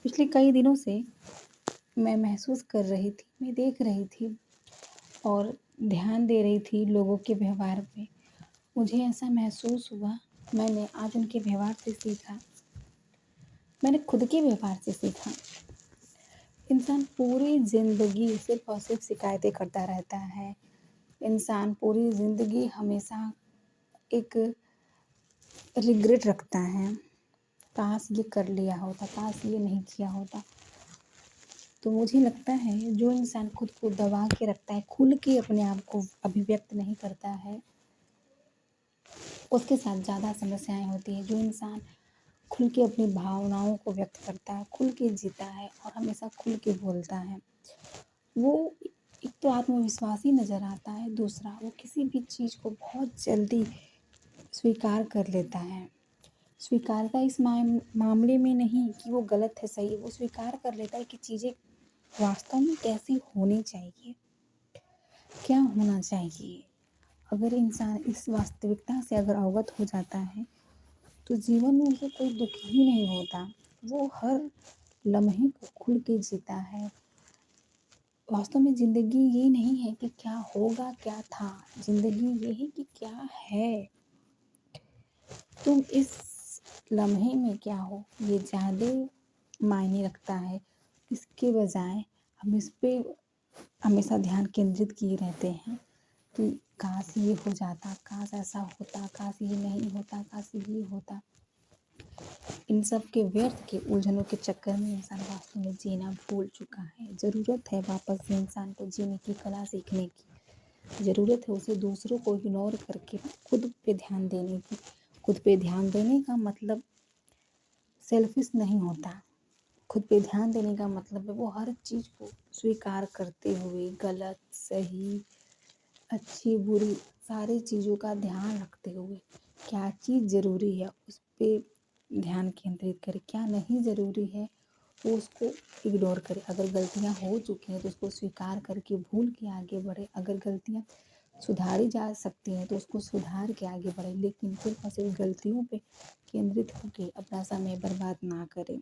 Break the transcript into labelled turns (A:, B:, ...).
A: पिछले कई दिनों से मैं महसूस कर रही थी, मैं देख रही थी और ध्यान दे रही थी लोगों के व्यवहार पे। मुझे ऐसा महसूस हुआ, मैंने आज उनके व्यवहार से सीखा, मैंने खुद के व्यवहार से सीखा। इंसान पूरी ज़िंदगी सिर्फ़ और सिर्फ़ शिकायतें करता रहता है। इंसान पूरी ज़िंदगी हमेशा एक रिग्रेट रखता है, काश ये कर लिया होता, काश ये नहीं किया होता। तो मुझे लगता है जो इंसान खुद को दबा के रखता है, खुल के अपने आप को अभिव्यक्त नहीं करता है, उसके साथ ज़्यादा समस्याएँ होती हैं। जो इंसान खुल के अपनी भावनाओं को व्यक्त करता है, खुल के जीता है और हमेशा खुल के बोलता है, वो एक तो आत्मविश्वासी नज़र आता है, दूसरा वो किसी भी चीज़ को बहुत जल्दी स्वीकार कर लेता है। स्वीकारता इस मामले में नहीं कि वो गलत है, सही है, वो स्वीकार कर लेता है कि चीज़ें वास्तव में कैसी होनी चाहिए, क्या होना चाहिए। अगर इंसान इस वास्तविकता से अगर अवगत हो जाता है, तो जीवन में उसे कोई दुःख ही नहीं होता। वो हर लम्हे को खुल के जीता है। वास्तव में ज़िंदगी ये नहीं है कि क्या होगा, क्या था, ज़िंदगी ये है कि क्या है। तुम इस लम्हे में क्या हो, ये ज़्यादा मायने रखता है। इसके बजाय हम इस पे हमेशा ध्यान केंद्रित किए रहते हैं कि काश ये हो जाता, काश ऐसा होता, काश ये नहीं होता, काश ये होता। इन सब के व्यर्थ के उलझनों के चक्कर में इंसान वास्तव में जीना भूल चुका है। ज़रूरत है वापस से इंसान को जीने की कला सीखने की। ज़रूरत है उसे दूसरों को इग्नोर करके खुद पे ध्यान देने की। खुद पे ध्यान देने का मतलब सेल्फिश नहीं होता। खुद पे ध्यान देने का मतलब है वो हर चीज़ को स्वीकार करते हुए गलत, सही, अच्छी, बुरी सारी चीज़ों का ध्यान रखते हुए क्या चीज़ ज़रूरी है उस पे ध्यान केंद्रित करें, क्या नहीं ज़रूरी है वो उसको इग्नोर करें। अगर गलतियाँ हो चुकी हैं तो उसको स्वीकार करके भूल के आगे बढ़े। अगर गलतियाँ सुधारी जा सकती हैं तो उसको सुधार के आगे बढ़े, लेकिन सिर्फ और सिर्फ गलतियों पे केंद्रित होके अपना समय बर्बाद ना करें।